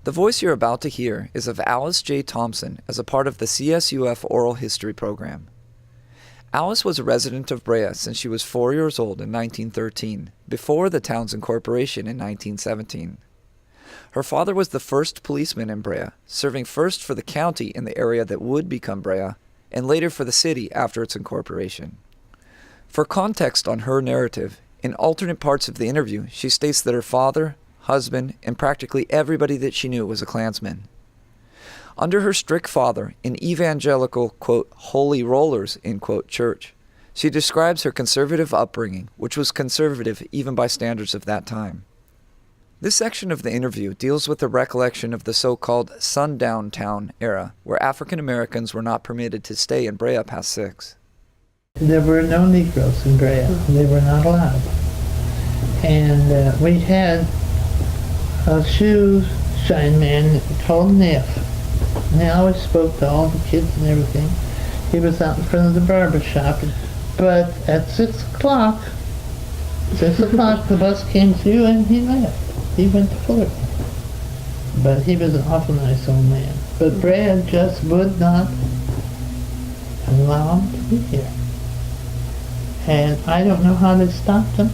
The voice you're about to hear is of Alice J. Thompson as a part of the CSUF Oral History Program. Alice was a resident of Brea since she was 4 years old in 1913, before the town's incorporation in 1917. Her father was the first policeman in Brea, serving first for the county in the area that would become Brea, and later for the city after its incorporation. For context on her narrative, in alternate parts of the interview, she states that her father, husband, and practically everybody that she knew was a Klansman. Under her strict father, an evangelical, quote, holy rollers, end quote, church, she describes her conservative upbringing, which was conservative even by standards of that time. This section of the interview deals with the recollection of the so-called Sundown town era, where African Americans were not permitted to stay in Brea past 6. There were no Negroes in Brea. They were not allowed. And we had a shoe shine man called Neff. And he always spoke to all the kids and everything. He was out in front of the barber shop. But at 6 o'clock, the bus came through and he left. He went to Fullerton. But he was an awful nice old man. But Brea just would not allow him to be here. And I don't know how they stopped him.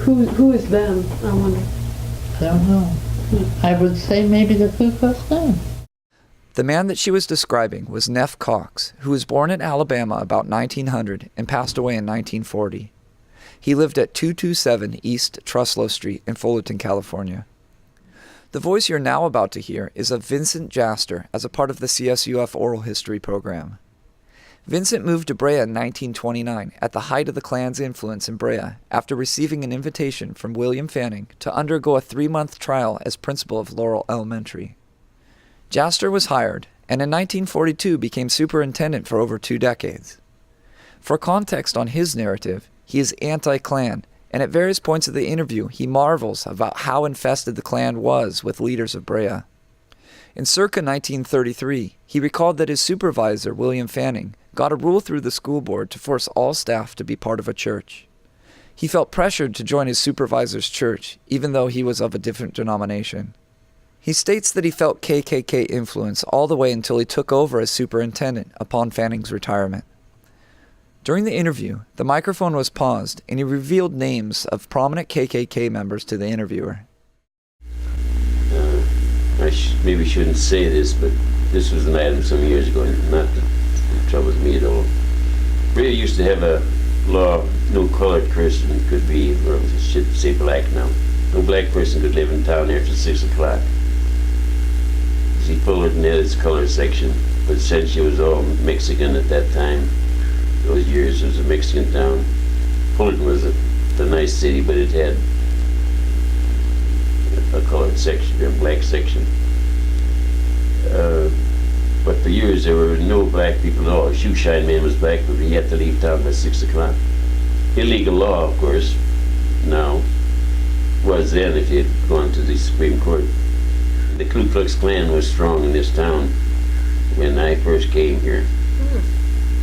Who is them, I wonder? I don't know. I would say maybe the Ku Klux Klan. The man that she was describing was Neff Cox, who was born in Alabama about 1900 and passed away in 1940. He lived at 227 East Truslow Street in Fullerton, California. The voice you're now about to hear is of Vincent Jaster as a part of the CSUF Oral History Program. Vincent moved to Brea in 1929 at the height of the Klan's influence in Brea after receiving an invitation from William Fanning to undergo a 3-month trial as principal of Laurel Elementary. Jaster was hired and in 1942 became superintendent for over 2 decades. For context on his narrative, he is anti-Klan, and at various points of the interview he marvels about how infested the Klan was with leaders of Brea. In circa 1933, he recalled that his supervisor, William Fanning, got a rule through the school board to force all staff to be part of a church. He felt pressured to join his supervisor's church, even though he was of a different denomination. He states that he felt KKK influence all the way until he took over as superintendent upon Fanning's retirement. During the interview, the microphone was paused and he revealed names of prominent KKK members to the interviewer. I maybe shouldn't say this, but this was an item some years ago, and not that it troubles me at all. Brea used to have a law, no colored person could be, or I should say black now, no black person could live in town after 6 o'clock. See, Fullerton had its color section, but essentially it was all Mexican at that time. Those years it was a Mexican town. Fullerton was a nice city, but it had a colored section, a black section. But for years there were no black people at all. A shoe shine man was black, but he had to leave town by 6 o'clock. Illegal law, of course, now, was then if you had gone to the Supreme Court. The Ku Klux Klan was strong in this town when I first came here.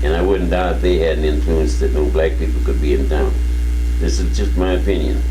And I wouldn't doubt they had an influence that no black people could be in town. This is just my opinion.